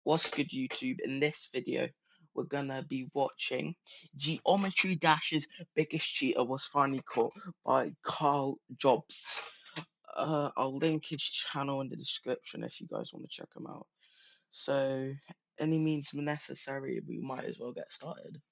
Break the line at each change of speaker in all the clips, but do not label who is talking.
What's good, YouTube? In this video, we're gonna be watching Geometry Dash's biggest cheater was finally caught by Carl Jobs. I'll link his channel in the description if you guys want to check him out. So, any means necessary, we might as well get started.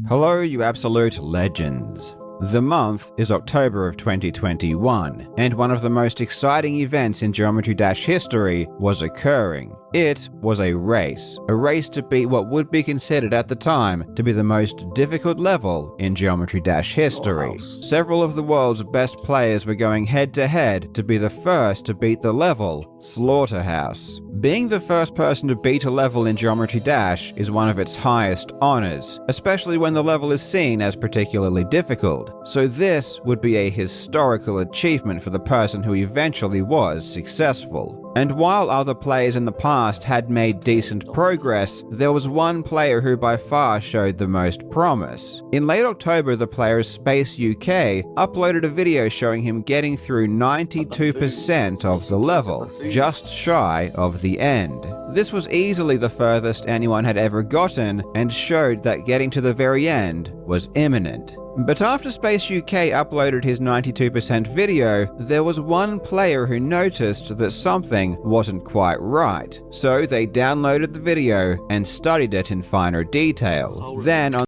Hello, you absolute legends. The month is October of 2021, and one of the most exciting events in Geometry Dash history was occurring. It was a race to beat what would be considered at the time to be the most difficult level in Geometry Dash history. Several of the world's best players were going head to head to be the first to beat the level, Slaughterhouse. Being the first person to beat a level in Geometry Dash is one of its highest honors, especially when the level is seen as particularly difficult. So this would be a historical achievement for the person who eventually was successful. And while other players in the past had made decent progress, there was one player who by far showed the most promise. In late October, the player Space UK uploaded a video showing him getting through 92% of the level, just shy of the end. This was easily the furthest anyone had ever gotten, and showed that getting to the very end was imminent. But after Space UK uploaded his 92% video, there was one player who noticed that something wasn't quite right. So they downloaded the video and studied it in finer detail. Then on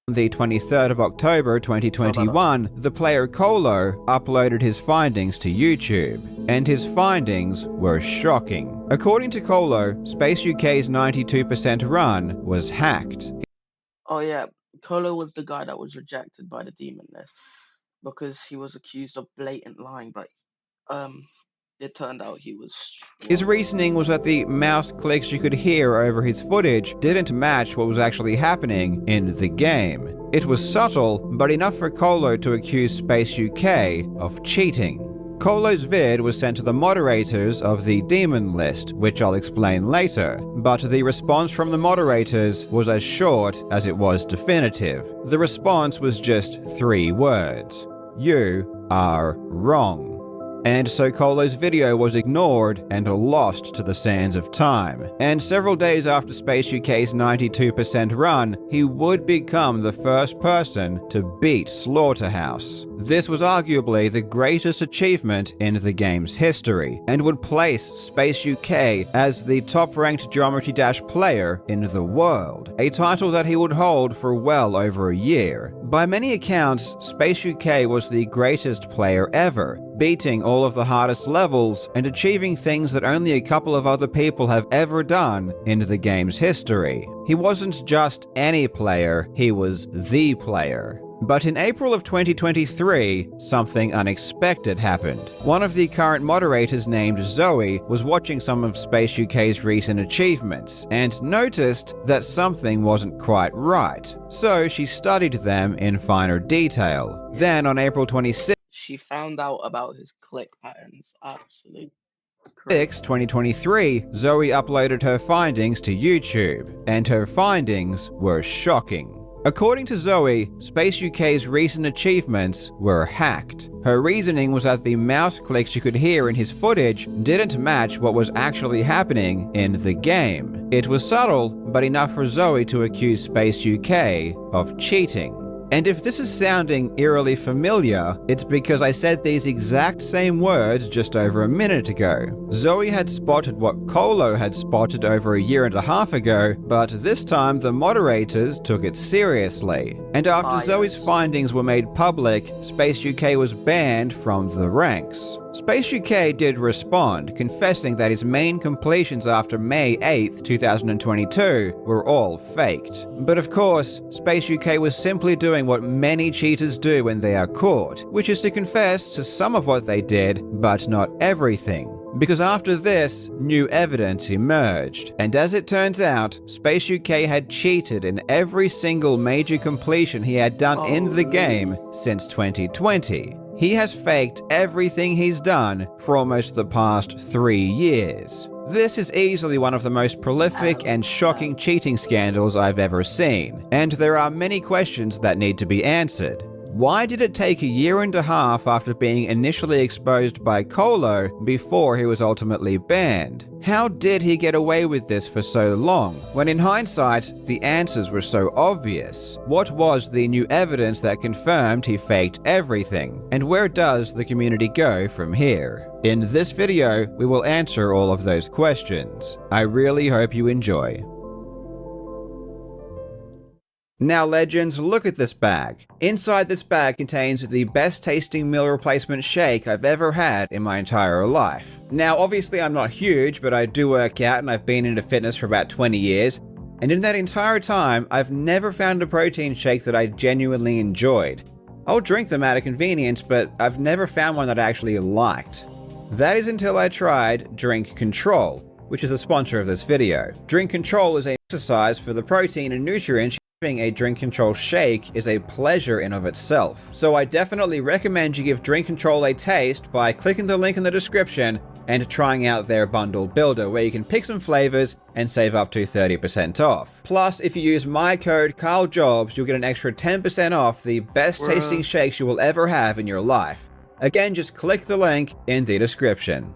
the 23rd of October 2021, the player Colo uploaded his findings to YouTube, and his findings were shocking. According to Colo, Space UK's 92% run was hacked.
Oh yeah, Colo was the guy that was rejected by the demon list because he was accused of blatant lying, but it turned out he was wrong.
His reasoning was that the mouse clicks you could hear over his footage didn't match what was actually happening in the game. It was subtle, but enough for Colo to accuse Space UK of cheating. Colo's vid was sent to the moderators of the demon list, which I'll explain later, but the response from the moderators was as short as it was definitive. The response was just 3 words: "You are wrong." And so Colo's video was ignored and lost to the sands of time. And several days after Space UK's 92% run, he would become the first person to beat Slaughterhouse. This was arguably the greatest achievement in the game's history, and would place Space UK as the top-ranked Geometry Dash player in the world, a title that he would hold for well over a year. By many accounts, Space UK was the greatest player ever, beating all of the hardest levels and achieving things that only a couple of other people have ever done in the game's history. He wasn't just any player, he was the player. But in April of 2023, something unexpected happened. One of the current moderators named Zoe was watching some of Space UK's recent achievements and noticed that something wasn't quite right. So she studied them in finer detail. Then on April 26th,
she found out about his click patterns. Absolutely.
2023, Zoe uploaded her findings to YouTube, and her findings were shocking. According to Zoe, Space UK's recent achievements were hacked. Her reasoning was that the mouse clicks you could hear in his footage didn't match what was actually happening in the game. It was subtle, but enough for Zoe to accuse Space UK of cheating. And if this is sounding eerily familiar, it's because I said these exact same words just over a minute ago. Zoe had spotted what Colo had spotted over a year and a half ago, but this time the moderators took it seriously. And after Zoe's findings were made public, Space UK was banned from the ranks. Space UK did respond, confessing that his main completions after May 8th, 2022 were all faked. But of course, Space UK was simply doing what many cheaters do when they are caught, which is to confess to some of what they did, but not everything. Because after this, new evidence emerged, and as it turns out, Space UK had cheated in every single major completion he had done in the game since 2020. He has faked everything he's done for almost the past 3 years. This is easily one of the most prolific and shocking cheating scandals I've ever seen, and there are many questions that need to be answered. Why did it take a year and a half after being initially exposed by Colo before he was ultimately banned? How did he get away with this for so long, when in hindsight, the answers were so obvious? What was the new evidence that confirmed he faked everything? And where does the community go from here? In this video, we will answer all of those questions. I really hope you enjoy. Now legends, look at this bag. Inside this bag contains the best tasting meal replacement shake I've ever had in my entire life. Now obviously I'm not huge, but I do work out and I've been into fitness for about 20 years. And in that entire time, I've never found a protein shake that I genuinely enjoyed. I'll drink them out of convenience, but I've never found one that I actually liked. That is until I tried Drink Control, which is a sponsor of this video. Drink Control is an exercise for the protein and nutrients. A Drink Control shake is a pleasure in of itself. So I definitely recommend you give Drink Control a taste by clicking the link in the description and trying out their bundle builder, where you can pick some flavors and save up to 30% off. Plus, if you use my code KyleJobs, you'll get an extra 10% off the best tasting shakes you will ever have in your life. Again, just click the link in the description.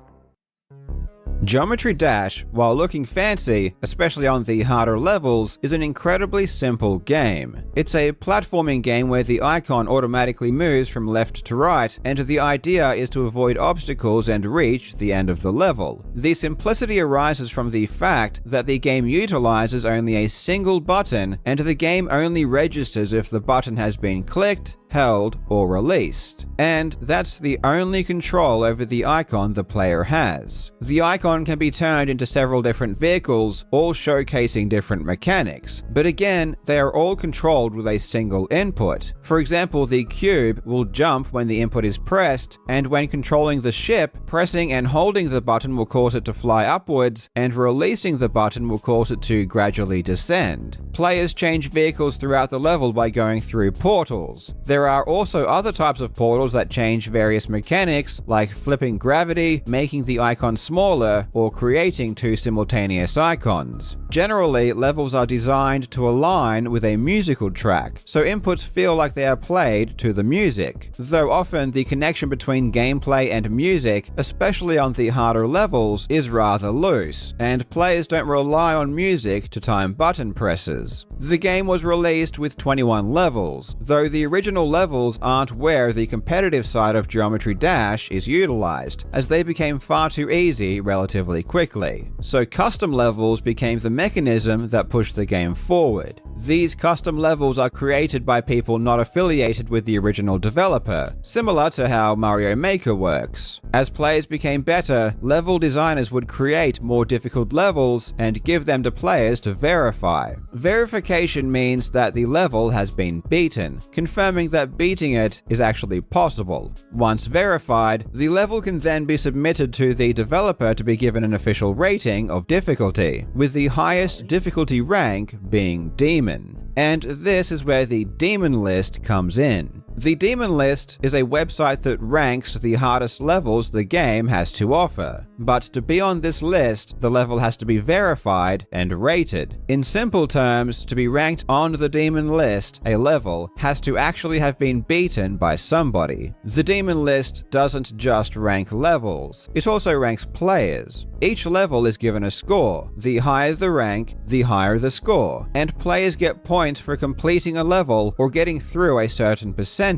Geometry Dash, while looking fancy, especially on the harder levels, is an incredibly simple game. It's a platforming game where the icon automatically moves from left to right, and the idea is to avoid obstacles and reach the end of the level. The simplicity arises from the fact that the game utilizes only a single button, and the game only registers if the button has been clicked, held, or released. And that's the only control over the icon the player has. The icon can be turned into several different vehicles, all showcasing different mechanics, but again, they are all controlled with a single input. For example, the cube will jump when the input is pressed, and when controlling the ship, pressing and holding the button will cause it to fly upwards, and releasing the button will cause it to gradually descend. Players change vehicles throughout the level by going through portals. There are also other types of portals that change various mechanics, like flipping gravity, making the icon smaller, or creating two simultaneous icons. Generally, levels are designed to align with a musical track, so inputs feel like they are played to the music, though often the connection between gameplay and music, especially on the harder levels, is rather loose, and players don't rely on music to time button presses. The game was released with 21 levels, though the original levels aren't where the competitive side of Geometry Dash is utilized, as they became far too easy relatively quickly. So custom levels became the mechanism that pushed the game forward. These custom levels are created by people not affiliated with the original developer, similar to how Mario Maker works. As players became better, level designers would create more difficult levels and give them to players to verify. Verification means that the level has been beaten, confirming that beating it is actually possible. Once verified, the level can then be submitted to the developer to be given an official rating of difficulty, with the highest difficulty rank being Demon. And this is where the Demon List comes in. The Demon List is a website that ranks the hardest levels the game has to offer, but to be on this list, the level has to be verified and rated. In simple terms, to be ranked on the Demon List, a level has to actually have been beaten by somebody. The Demon List doesn't just rank levels, it also ranks players. Each level is given a score. The higher the rank, the higher the score, and players get points for completing a level or getting through a certain percentage.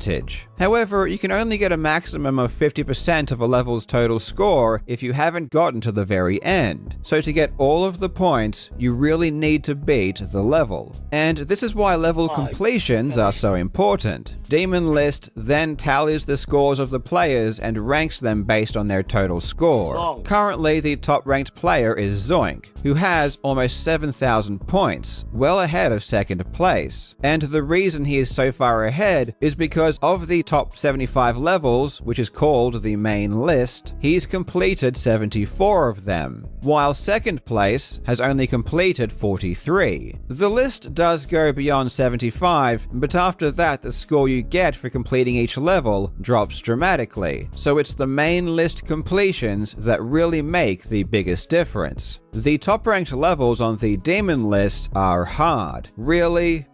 However, you can only get a maximum of 50% of a level's total score if you haven't gotten to the very end. So to get all of the points, you really need to beat the level. And this is why level completions are so important. Demon List then tallies the scores of the players and ranks them based on their total score. Currently, the top-ranked player is Zoink, who has almost 7,000 points, well ahead of second place. And the reason he is so far ahead is because of the top 75 levels, which is called the main list, he's completed 74 of them, while second place has only completed 43. The list does go beyond 75, but after that the score you get for completing each level drops dramatically, so it's the main list completions that really make the biggest difference. The top-ranked levels on the Demon List are hard. Really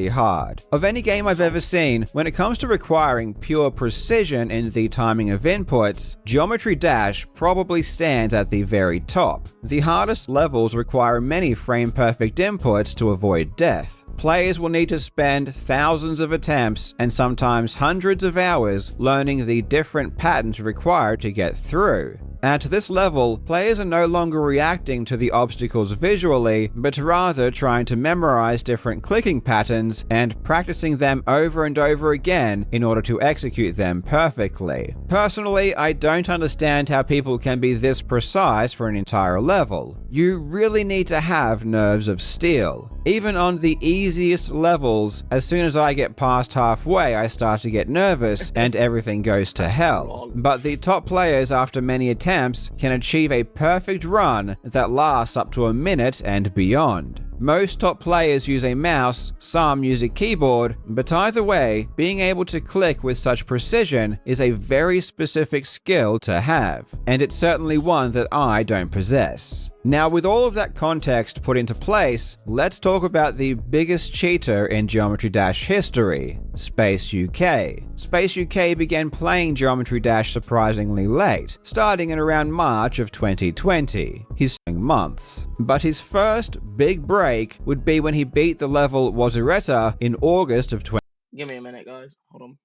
hard. Of any game I've I've ever seen, when it comes to requiring pure precision in the timing of inputs, Geometry Dash probably stands at the very top. The hardest levels require many frame-perfect inputs to avoid death. Players will need to spend thousands of attempts and sometimes hundreds of hours learning the different patterns required to get through. At this level, players are no longer reacting to the obstacles visually, but rather trying to memorize different clicking patterns and practicing them over and over again in order to execute them perfectly. Personally, I don't understand how people can be this precise for an entire level. You really need to have nerves of steel. Even on the easiest levels, as soon as I get past halfway, I start to get nervous and everything goes to hell. But the top players, after many attempts, can achieve a perfect run that lasts up to a minute and beyond. Most top players use a mouse, some use a keyboard, but either way, being able to click with such precision is a very specific skill to have, and it's certainly one that I don't possess. Now, with all of that context put into place, let's talk about the biggest cheater in Geometry Dash history, Space UK. Space UK began playing Geometry Dash surprisingly late, starting in around March of 2020, his months. But his first big break would be when he beat the level Wazireta in August of 2020.
Give me a minute, guys. Hold on.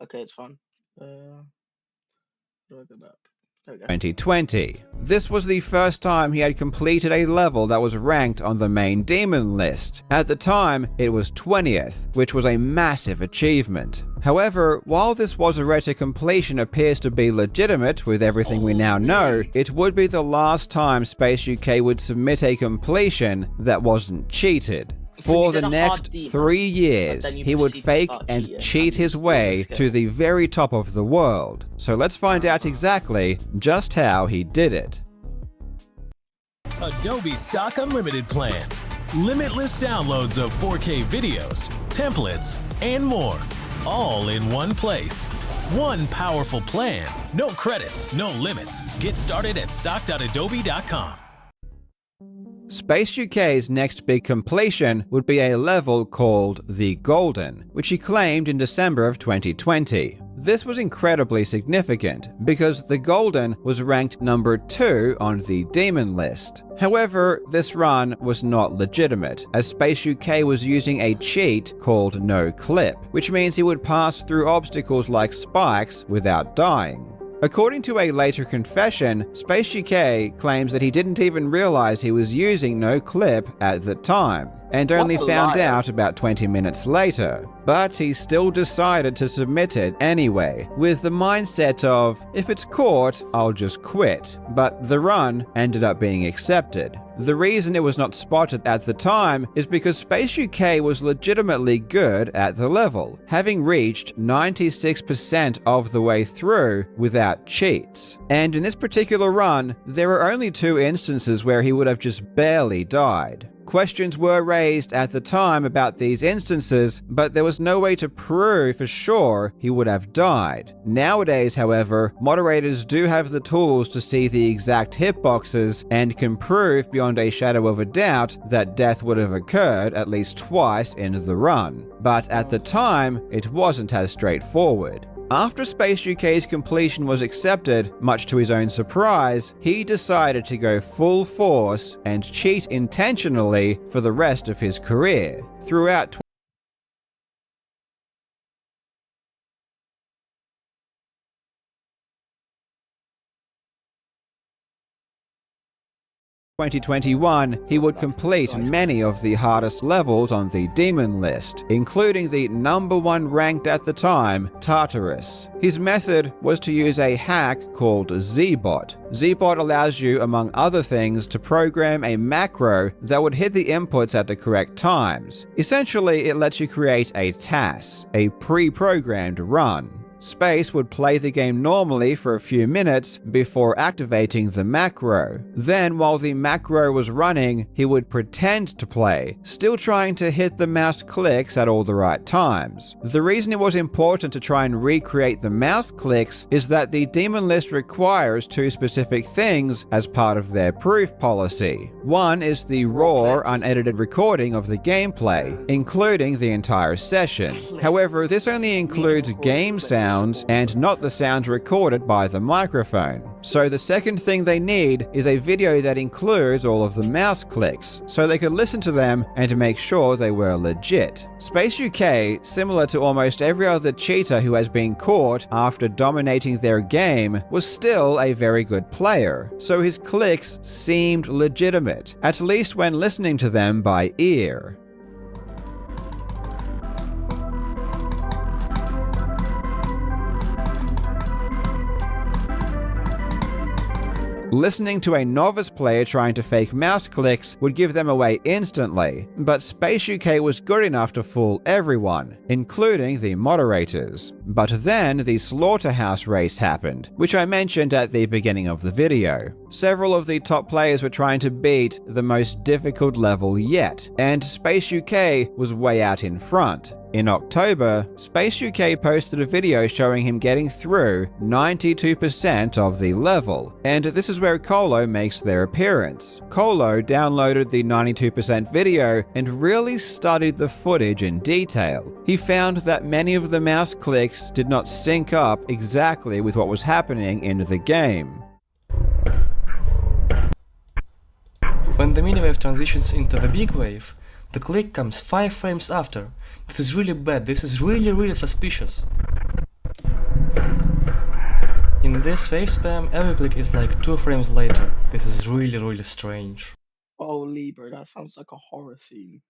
Okay, it's fine. How do I go back?
2020. This was the first time he had completed a level that was ranked on the main demon list. At the time, it was 20th, which was a massive achievement. However, while this Wazireta completion appears to be legitimate with everything we now know, it would be the last time Space UK would submit a completion that wasn't cheated. For the next 3 years, he would fake and cheat his way to the very top of the world. So let's find out exactly just how he did it.
Adobe Stock Unlimited Plan. Limitless downloads of 4K videos, templates, and more. All in one place. One powerful plan. No credits, no limits. Get started at stock.adobe.com.
Space UK's next big completion would be a level called The Golden, which he claimed in December of 2020. This was incredibly significant because The Golden was ranked number 2 on the demon list. However, this run was not legitimate, as Space UK was using a cheat called No Clip, which means he would pass through obstacles like spikes without dying. According to a later confession, Space UK claims that he didn't even realize he was using No Clip at the time, and only found out about 20 minutes later. But he still decided to submit it anyway, with the mindset of, if it's caught, I'll just quit. But the run ended up being accepted. The reason it was not spotted at the time is because Space UK was legitimately good at the level, having reached 96% of the way through without cheats. And in this particular run, there are only 2 instances where he would have just barely died. Questions were raised at the time about these instances, but there was no way to prove for sure he would have died. Nowadays, however, moderators do have the tools to see the exact hitboxes and can prove beyond a shadow of a doubt that death would have occurred at least twice in the run. But at the time, it wasn't as straightforward. After Space UK's completion was accepted, much to his own surprise, he decided to go full force and cheat intentionally for the rest of his career. Throughout 2021, he would complete many of the hardest levels on the demon list, including the number 1 ranked at the time, Tartarus. His method was to use a hack called Zbot. Zbot allows you, among other things, to program a macro that would hit the inputs at the correct times. Essentially, it lets you create a TAS, a pre-programmed run. Space would play the game normally for a few minutes before activating the macro. Then, while the macro was running, he would pretend to play, still trying to hit the mouse clicks at all the right times. The reason it was important to try and recreate the mouse clicks is that the daemon list requires two specific things as part of their proof policy. One is the raw, unedited recording of the gameplay, including the entire session. However, this only includes game sounds and not the sounds recorded by the microphone. So the second thing they need is a video that includes all of the mouse clicks, so they could listen to them and make sure they were legit. Space UK, similar to almost every other cheater who has been caught after dominating their game, was still a very good player, so his clicks seemed legitimate, at least when listening to them by ear. Listening to a novice player trying to fake mouse clicks would give them away instantly, but Space UK was good enough to fool everyone, including the moderators. But then the Slaughterhouse race happened, which I mentioned at the beginning of the video. Several of the top players were trying to beat the most difficult level yet, and Space UK was way out in front. In October, Space UK posted a video showing him getting through 92% of the level, and this is where Colo makes their appearance. Colo downloaded the 92% video and really studied the footage in detail. He found that many of the mouse clicks did not sync up exactly with what was happening in the game.
When the mini-wave transitions into the big wave, the click comes 5 frames after. This is really bad, this is really suspicious. In this wave spam, every click is like 2 frames later. This is really strange.
Holy bro, that sounds like a horror scene.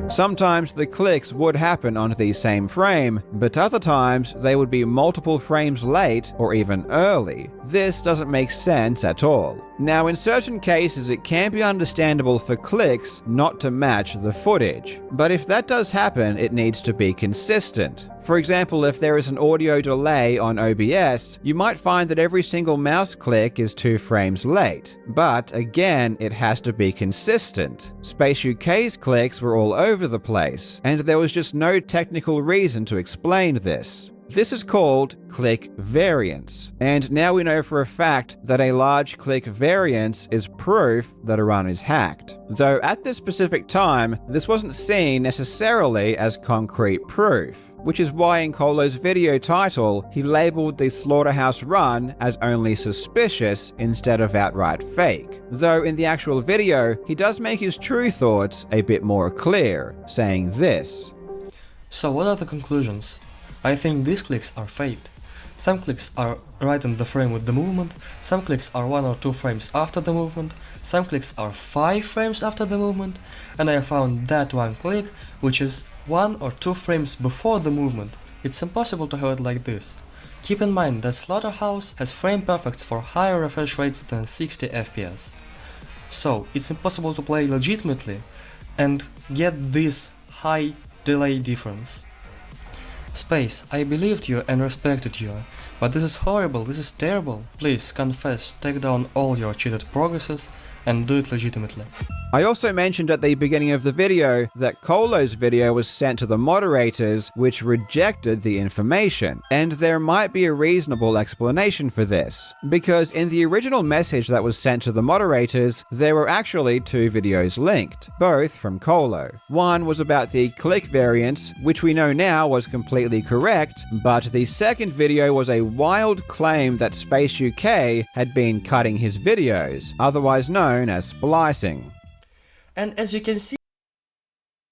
Sometimes the clicks would happen on the same frame, but other times they would be multiple frames late or even early. This doesn't make sense at all. Now, in certain cases it can be understandable for clicks not to match the footage, but if that does happen, it needs to be consistent. For example, if there is an audio delay on OBS, you might find that every single mouse click is 2 frames late. But again, it has to be consistent. Space UK's clicks were all over the place, and there was just no technical reason to explain this. This is called click variance, and now we know for a fact that a large click variance is proof that a run is hacked. Though at this specific time, this wasn't seen necessarily as concrete proof, which is why in Colo's video title, he labeled the Slaughterhouse run as only suspicious instead of outright fake. Though in the actual video, he does make his true thoughts a bit more clear, saying this.
So what are the conclusions? I think these clicks are faked. Some clicks are right in the frame with the movement, some clicks are 1 or 2 frames after the movement, some clicks are 5 frames after the movement, and I found that one click which is 1 or 2 frames before the movement. It's impossible to have it like this. Keep in mind that Slaughterhouse has frame perfects for higher refresh rates than 60 FPS. So it's impossible to play legitimately and get this high delay difference. Space, I believed you and respected you, but this is horrible, this is terrible. Please confess, take down all your cheated progresses and do it legitimately.
I also mentioned at the beginning of the video that Colo's video was sent to the moderators, which rejected the information, and there might be a reasonable explanation for this, because in the original message that was sent to the moderators, there were actually 2 videos linked, both from Colo. One was about the click variance, which we know now was completely correct, but the second video was a wild claim that Space UK had been cutting his videos, otherwise known as splicing.
And as you can see,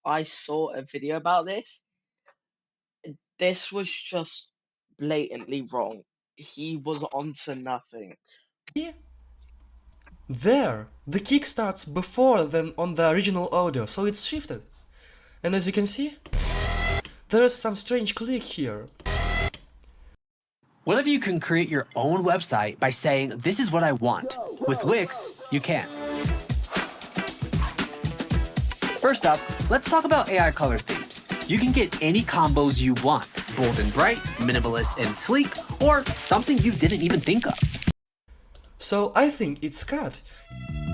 I saw a video about this. This was just blatantly wrong. He was onto nothing.
there, the kick starts before than on the original audio, so it's shifted. And as you can see, there is some strange click here.
What if you can create your own website by saying, this is what I want? With Wix, you can. First up, let's talk about AI color themes. You can get any combos you want, bold and bright, minimalist and sleek, or something you didn't even think of.
So I think it's cut.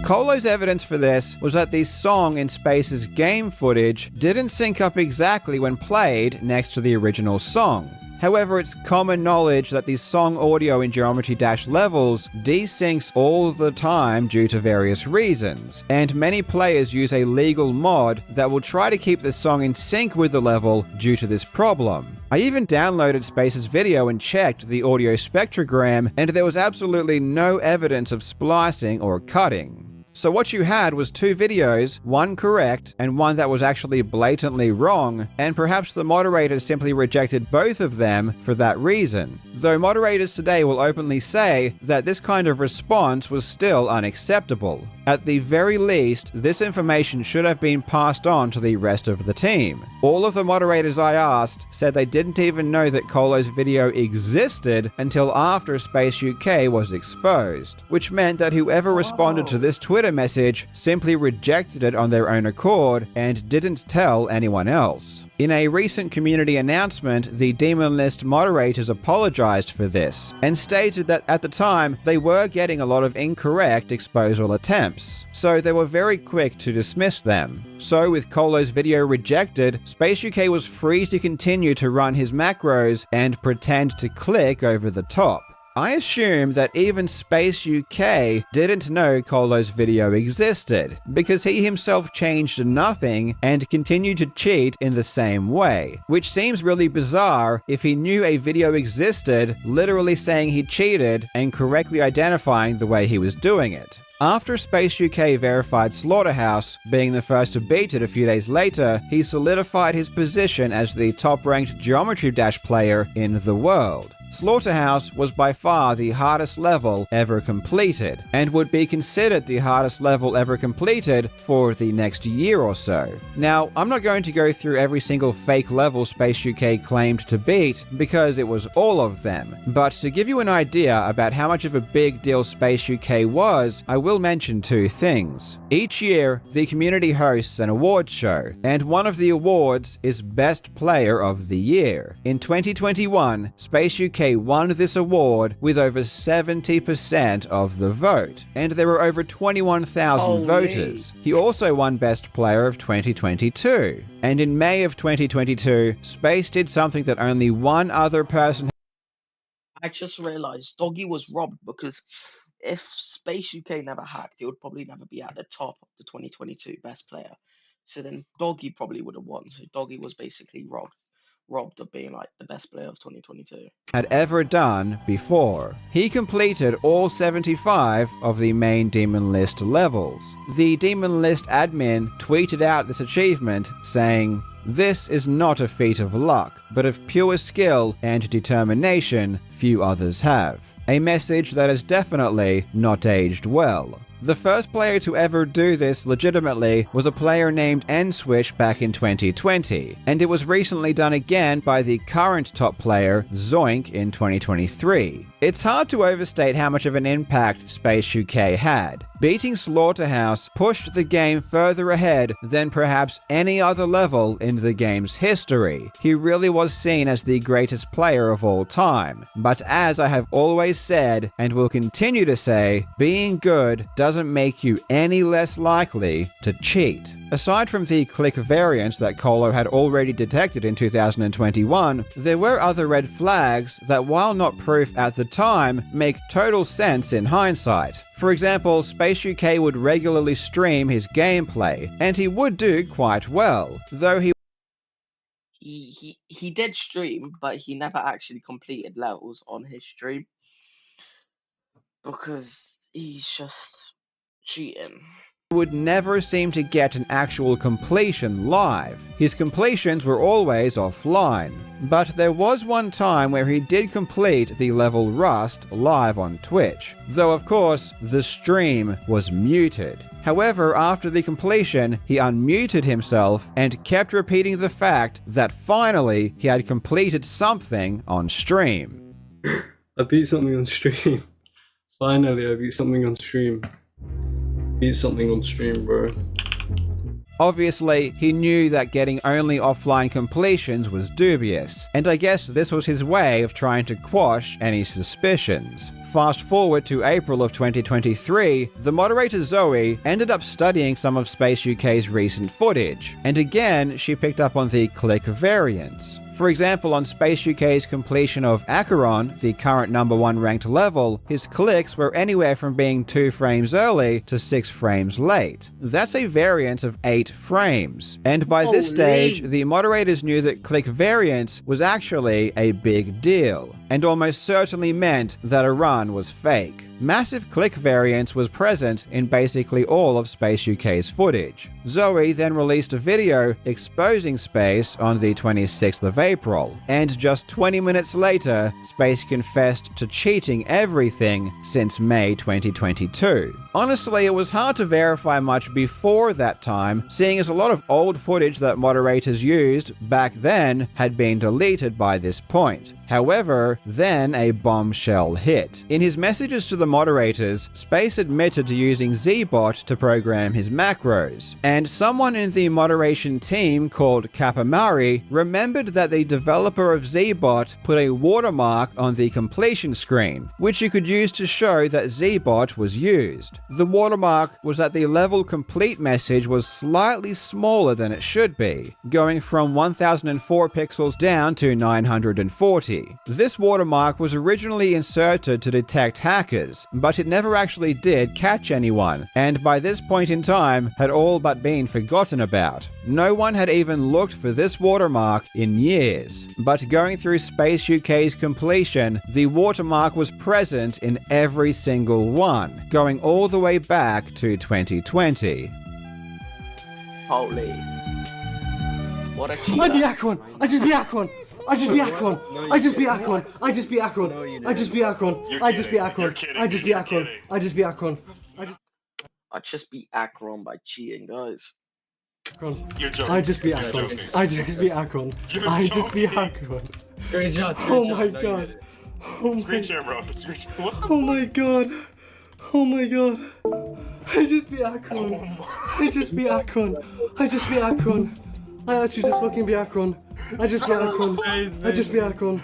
Colo's evidence for this was that the song in Space's game footage didn't sync up exactly when played next to the original song. However, it's common knowledge that the song audio in Geometry Dash levels desyncs all the time due to various reasons, and many players use a legal mod that will try to keep the song in sync with the level due to this problem. I even downloaded Space's video and checked the audio spectrogram, and there was absolutely no evidence of splicing or cutting. So what you had was two videos, one correct and one that was actually blatantly wrong, and perhaps the moderators simply rejected both of them for that reason. Though moderators today will openly say that this kind of response was still unacceptable. At the very least, this information should have been passed on to the rest of the team. All of the moderators I asked said they didn't even know that Colo's video existed until after Space UK was exposed, which meant that whoever responded to this Twitter message simply rejected it on their own accord and didn't tell anyone else. In a recent community announcement, the Demon List moderators apologized for this, and stated that at the time they were getting a lot of incorrect exposal attempts, so they were very quick to dismiss them. So with Colo's video rejected, Space UK was free to continue to run his macros and pretend to click over the top. I assume that even Space UK didn't know Colo's video existed, because he himself changed nothing and continued to cheat in the same way, which seems really bizarre if he knew a video existed, literally saying he cheated and correctly identifying the way he was doing it. After Space UK verified Slaughterhouse, being the first to beat it a few days later, he solidified his position as the top-ranked Geometry Dash player in the world. Slaughterhouse was by far the hardest level ever completed, and would be considered the hardest level ever completed for the next year or so. Now, I'm not going to go through every single fake level Space UK claimed to beat, because it was all of them, but to give you an idea about how much of a big deal Space UK was, I will mention two things. Each year, the community hosts an awards show, and one of the awards is Best Player of the Year. In 2021, Space UK won this award with over 70% of the vote, and there were over 21,000 voters. He also won Best Player of 2022, and in May of 2022, Space did something that only one other person.
I just realised Doggy was robbed, because if Space UK never hacked, it would probably never be at the top of the 2022 best player. So then Doggy probably would have won. So Doggy was basically robbed of being like the best player of 2022.
Had ever done before. He completed all 75 of the main Demon List levels. The Demon List admin tweeted out this achievement, saying, "This is not a feat of luck, but of pure skill and determination few others have." A message that has definitely not aged well. The first player to ever do this legitimately was a player named Nswish back in 2020, and it was recently done again by the current top player, Zoink, in 2023. It's hard to overstate how much of an impact Space UK had. Beating Slaughterhouse pushed the game further ahead than perhaps any other level in the game's history. He really was seen as the greatest player of all time. But as I have always said, and will continue to say, being good doesn't make you any less likely to cheat. Aside from the click variant that Colo had already detected in 2021, there were other red flags that, while not proof at the time, make total sense in hindsight. For example, Space UK would regularly stream his gameplay, and he would do quite well, though
he did stream, but he never actually completed levels on his stream, because he's just cheating.
Would never seem to get an actual completion live. His completions were always offline. But there was one time where he did complete the level Rust live on Twitch, though of course the stream was muted. However, after the completion, he unmuted himself and kept repeating the fact that finally he had completed something on stream.
I beat something on stream. Finally, I beat something on stream. Beat something on stream, bro.
Obviously, he knew that getting only offline completions was dubious, and I guess this was his way of trying to quash any suspicions. Fast forward to April of 2023, the moderator Zoe ended up studying some of Space UK's recent footage, and again she picked up on the click variance. For example, on Space UK's completion of Acheron, the current #1 ranked level, his clicks were anywhere from being 2 frames early to 6 frames late. That's a variance of 8 frames. And by this stage, the moderators knew that click variance was actually a big deal, and almost certainly meant that a run was fake. Massive click variance was present in basically all of Space UK's footage. Zoe then released a video exposing Space on the 26th of April, and just 20 minutes later, Space confessed to cheating everything since May 2022. Honestly, it was hard to verify much before that time, seeing as a lot of old footage that moderators used back then had been deleted by this point. However, then a bombshell hit. In his messages to the moderators, Space admitted to using Zbot to program his macros, and someone in the moderation team called Kapamari remembered that the developer of Zbot put a watermark on the completion screen, which you could use to show that Zbot was used. The watermark was that the level complete message was slightly smaller than it should be, going from 1004 pixels down to 940. This watermark was originally inserted to detect hackers, but it never actually did catch anyone, and by this point in time had all but been forgotten about. No one had even looked for this watermark in years, but going through Space UK's completion, the watermark was present in every single one, going all the way back to 2020.
Holy. What a cheater.
I beat Acheron! I just beat Acheron! I just beat Acheron! I just beat Acheron! I just beat Acheron! I just beat Acheron! I just beat Acheron! I just beat Acheron! I just beat Acheron!
I just beat Acheron by cheating, guys.
You're joking. I just beat Acheron. I just beat Acheron. I just beat Acheron.
Screenshot.
Oh my god. Oh my
Screen share, bro. Screen share. What?
Oh my god. Oh my god. I just beat Acheron. I just beat Acheron. I just beat Acheron. I actually just fucking beat Acheron. I just beat Acheron. I just beat Acheron.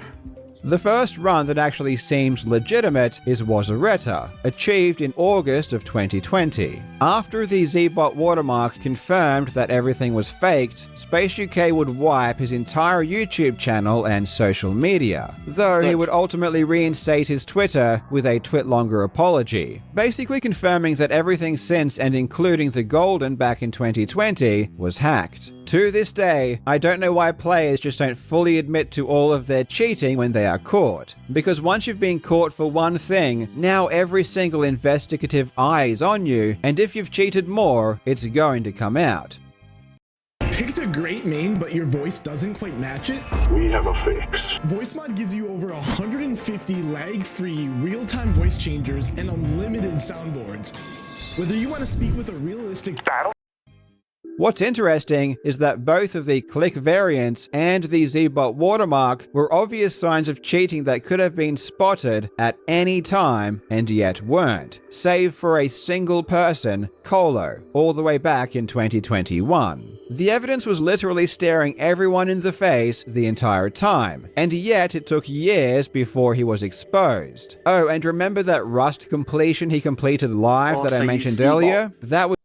The first run that actually seems legitimate is Wazareta, achieved in August of 2020. After the Zbot watermark confirmed that everything was faked, Space UK would wipe his entire YouTube channel and social media, though he would ultimately reinstate his Twitter with a twit-longer apology, basically confirming that everything since and including the Golden back in 2020 was hacked. To this day, I don't know why players just don't fully admit to all of their cheating when they are caught. Because once you've been caught for one thing, now every single investigative eye is on you, and if you've cheated more, it's going to come out.
Picked a great main, but your voice doesn't quite match it?
We have a fix.
VoiceMod gives you over 150 lag-free, real-time voice changers and unlimited soundboards. Whether you want to speak with a realistic battle.
What's interesting is that both of the click variance and the Zbot watermark were obvious signs of cheating that could have been spotted at any time and yet weren't, save for a single person, Colo, all the way back in 2021. The evidence was literally staring everyone in the face the entire time, and yet it took years before he was exposed. Oh, and remember that Rust completion he completed live that I mentioned earlier? That was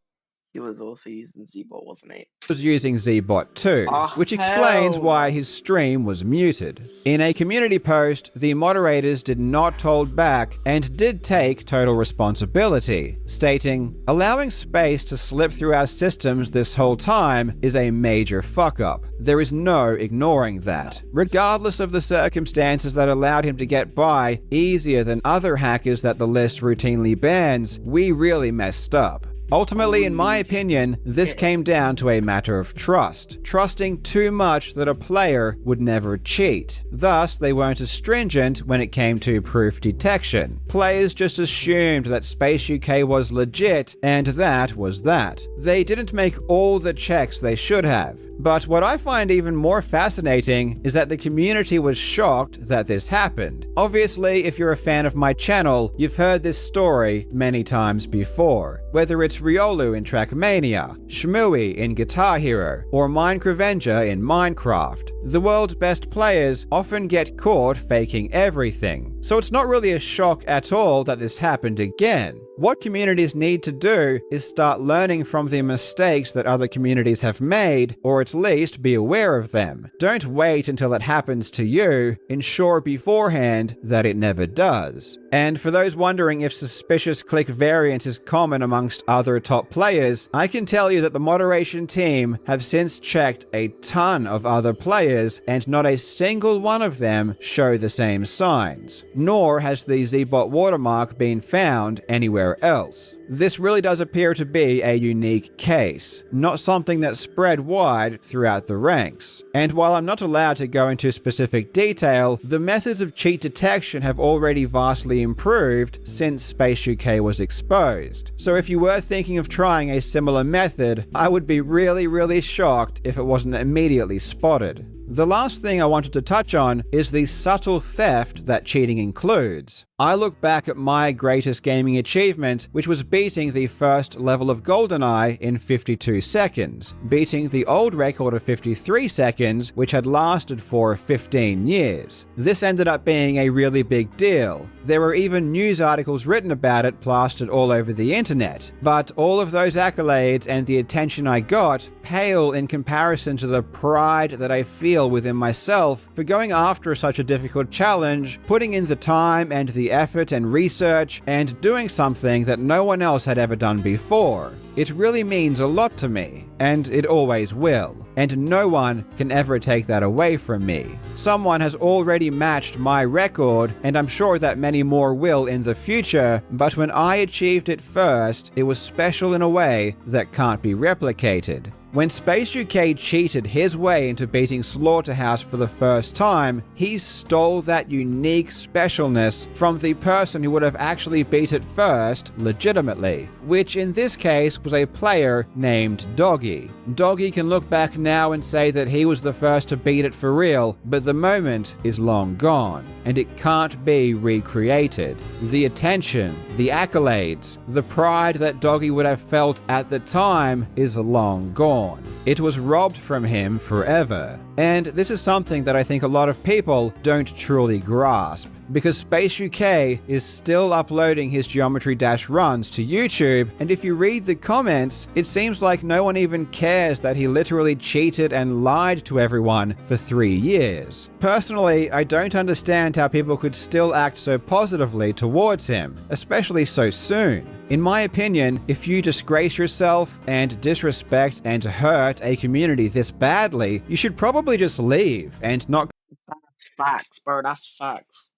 He was also using Zbot, wasn't he?
was using Zbot too, which explains why his stream was muted. In a community post, the moderators did not hold back and did take total responsibility, stating, "Allowing Space to slip through our systems this whole time is a major fuck-up. There is no ignoring that. Regardless of the circumstances that allowed him to get by easier than other hackers that the list routinely bans, we really messed up." Ultimately, in my opinion, this came down to a matter of trust. Trusting too much that a player would never cheat. Thus, they weren't as stringent when it came to proof detection. Players just assumed that Space UK was legit, and that was that. They didn't make all the checks they should have. But what I find even more fascinating is that the community was shocked that this happened. Obviously, if you're a fan of my channel, you've heard this story many times before. Whether it's Prince Riolu in Trackmania, Shmooey in Guitar Hero, or Minecravenger in Minecraft. The world's best players often get caught faking everything, so it's not really a shock at all that this happened again. What communities need to do is start learning from the mistakes that other communities have made, or at least be aware of them. Don't wait until it happens to you, ensure beforehand that it never does. And for those wondering if suspicious click variance is common amongst other top players, I can tell you that the moderation team have since checked a ton of other players, and not a single one of them show the same signs. Nor has the Zbot watermark been found anywhere else. This really does appear to be a unique case, not something that's spread wide throughout the ranks. And while I'm not allowed to go into specific detail, the methods of cheat detection have already vastly improved since Space UK was exposed. So if you were thinking of trying a similar method, I would be really shocked if it wasn't immediately spotted. The last thing I wanted to touch on is the subtle theft that cheating includes. I look back at my greatest gaming achievement, which was beating the first level of GoldenEye in 52 seconds, beating the old record of 53 seconds, which had lasted for 15 years. This ended up being a really big deal. There were even news articles written about it plastered all over the internet. But all of those accolades and the attention I got pale in comparison to the pride that I feel within myself for going after such a difficult challenge, putting in the time and the effort and research, and doing something that no one else had ever done before. It really means a lot to me, and it always will, and no one can ever take that away from me. Someone has already matched my record, and I'm sure that many more will in the future, but when I achieved it first, it was special in a way that can't be replicated. When Space UK cheated his way into beating Slaughterhouse for the first time, he stole that unique specialness from the person who would have actually beat it first legitimately, which in this case was a player named Doggy. Doggy can look back now and say that he was the first to beat it for real, but the moment is long gone, and it can't be recreated. The attention, the accolades, the pride that Doggy would have felt at the time is long gone. It was robbed from him forever. And this is something that I think a lot of people don't truly grasp, because Space UK is still uploading his Geometry Dash runs to YouTube, and if you read the comments, it seems like no one even cares that he literally cheated and lied to everyone for 3 years. Personally, I don't understand how people could still act so positively towards him, especially so soon. In my opinion, if you disgrace yourself and disrespect and hurt a community this badly, you should probably just leave and not
That's facts, bro. That's facts.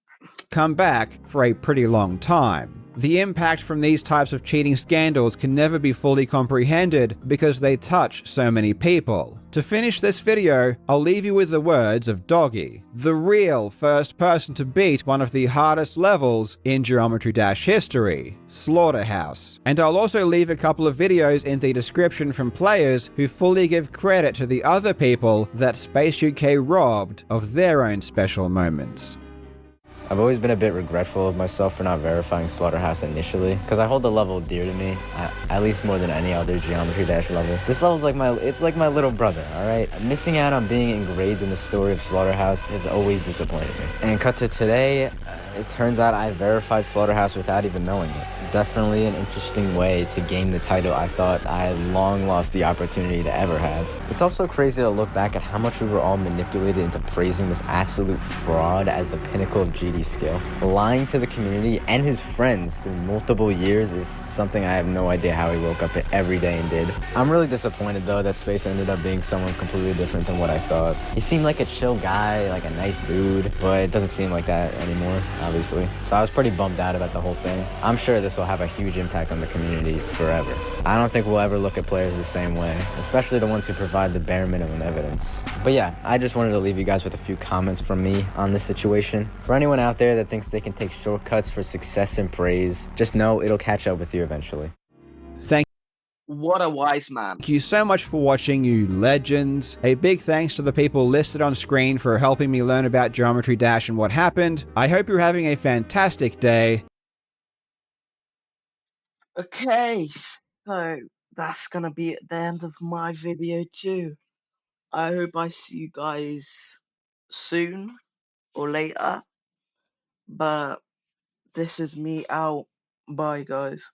come back for a pretty long time. The impact from these types of cheating scandals can never be fully comprehended because they touch so many people. To finish this video, I'll leave you with the words of Doggy, the real first person to beat one of the hardest levels in Geometry Dash history, Slaughterhouse. And I'll also leave a couple of videos in the description from players who fully give credit to the other people that Space UK robbed of their own special moments.
I've always been a bit regretful of myself for not verifying Slaughterhouse initially, because I hold the level dear to me, at least more than any other Geometry Dash level. This level's like it's like my little brother, alright? Missing out on being engraved in the story of Slaughterhouse has always disappointed me. And cut to today, it turns out I verified Slaughterhouse without even knowing it. Definitely an interesting way to gain the title I thought I had long lost the opportunity to ever have. It's also crazy to look back at how much we were all manipulated into praising this absolute fraud as the pinnacle of GD skill. Lying to the community and his friends through multiple years is something I have no idea how he woke up every day and did. I'm really disappointed though that Space ended up being someone completely different than what I thought. He seemed like a chill guy, like a nice dude, but it doesn't seem like that anymore, obviously. So I was pretty bummed out about the whole thing. I'm sure this will have a huge impact on the community forever. I don't think we'll ever look at players the same way, especially the ones who provide the bare minimum evidence. But yeah, I just wanted to leave you guys with a few comments from me on this situation. For anyone out there that thinks they can take shortcuts for success and praise, just know it'll catch up with you eventually.
What a wise man.
Thank you so much for watching, you legends. A big thanks to the people listed on screen for helping me learn about Geometry Dash and what happened. I hope you're having a fantastic day.
Okay, So that's gonna be at the end of my video too. I hope I see you guys soon or later. But this is me out. Bye, guys.